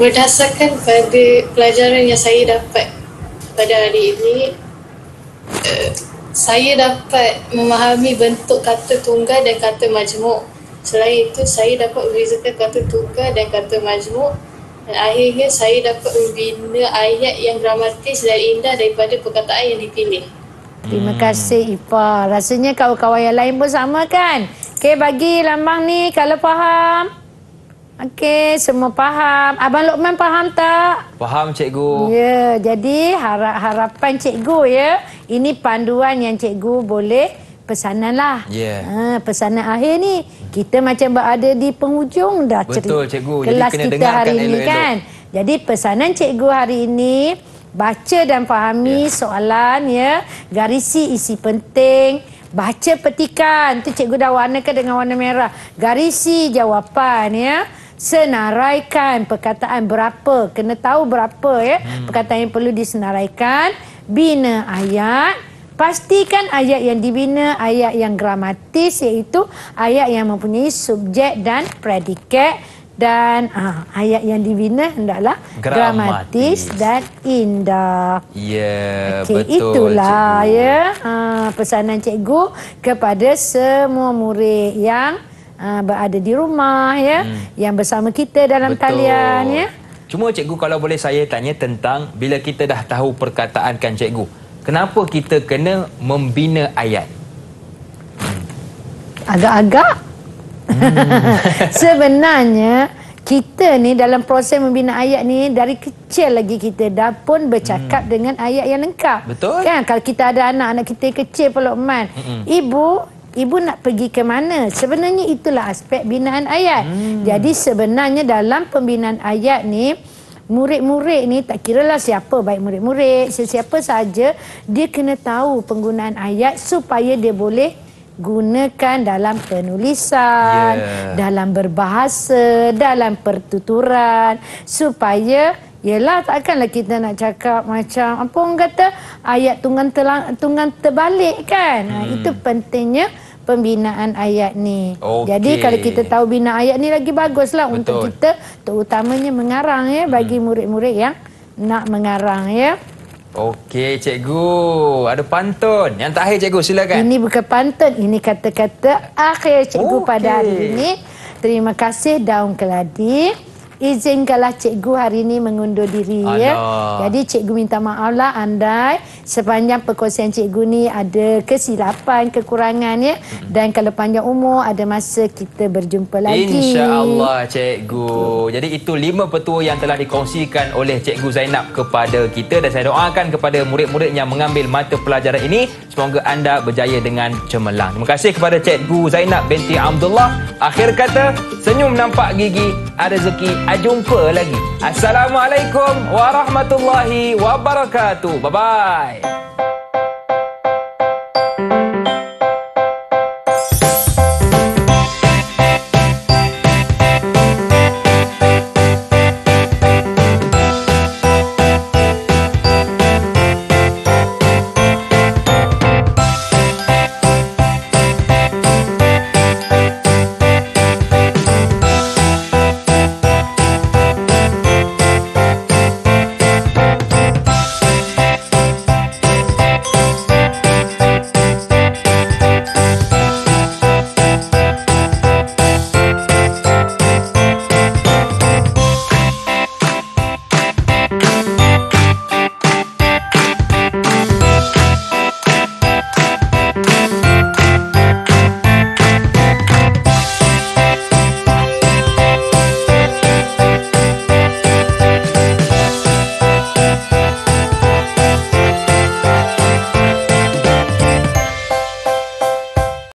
Berdasarkan pada pelajaran yang saya dapat pada hari ini, saya dapat memahami bentuk kata tunggal dan kata majmuk. Selain itu, saya dapat membezakan kata tunggal dan kata majmuk. Dan akhirnya, saya dapat membina ayat yang dramatis dan indah daripada perkataan yang dipilih. Terima kasih, Ifa. Rasanya kawan-kawan yang lain pun sama kan? Okey, bagi lambang ni kalau faham. Okey, semua faham. Abang Luqman faham tak? Faham, cikgu. Ya, jadi harapan cikgu, ya. Ini panduan yang cikgu boleh pesanan lah. Pesanan akhir ni. Kita macam berada di penghujung dah. Betul, cikgu. Kelas jadi kita hari ini kan. Jadi pesanan cikgu hari ini, baca dan fahami soalan, ya. Garisi isi penting. Baca petikan. Tu cikgu dah warnakan dengan warna merah. Garisi jawapan, ya. Senaraikan perkataan berapa, kena tahu berapa, ya, perkataan yang perlu disenaraikan. Bina ayat, pastikan ayat yang dibina ayat yang gramatis, iaitu ayat yang mempunyai subjek dan predikat, dan ayat yang dibina hendaklah gramatis dan indah. Ya, betul. cikgu. Itulah, ya, pesanan cikgu kepada semua murid yang berada di rumah, ya, yang bersama kita dalam talian, ya. Cuma cikgu, kalau boleh saya tanya tentang bila kita dah tahu perkataan kan cikgu, kenapa kita kena membina ayat? Agak-agak. Sebenarnya kita ni dalam proses membina ayat ni dari kecil lagi kita dah pun bercakap dengan ayat yang lengkap. Betul. Kan kalau kita ada anak-anak kita kecil Pak Luqman, Ibu nak pergi ke mana? Sebenarnya itulah aspek binaan ayat. Jadi sebenarnya dalam pembinaan ayat ni, murid-murid ni tak kiralah siapa, baik murid-murid, sesiapa saja, dia kena tahu penggunaan ayat supaya dia boleh gunakan dalam penulisan, dalam berbahasa, dalam pertuturan, supaya yelah, takkanlah kita nak cakap macam apa orang kata ayat tunggang terbalik kan. Itu pentingnya pembinaan ayat ni. Jadi kalau kita tahu bina ayat ni lagi baguslah untuk kita, terutamanya mengarang, ya, bagi murid-murid yang nak mengarang, ya. Okey, cikgu. Ada pantun. Yang terakhir, cikgu, silakan. Ini bukan pantun, ini kata-kata akhir cikgu pada hari ini. Terima kasih Daun Keladi. izinkanlah cikgu hari ini mengundur diri. Ya. Jadi cikgu minta maaf lah andai sepanjang perkongsian cikgu ni ada kesilapan, kekurangan ya. Dan kalau panjang umur ada masa kita berjumpa lagi. InsyaAllah cikgu. Jadi itu 5 petua yang telah dikongsikan oleh Cikgu Zainab kepada kita, dan saya doakan kepada murid-murid yang mengambil mata pelajaran ini, semoga anda berjaya dengan cemerlang. Terima kasih kepada Cikgu Zainab binti Abdullah. Akhir kata, senyum nampak gigi, ada rezeki, jumpa lagi. Assalamualaikum warahmatullahi wabarakatuh. Bye-bye.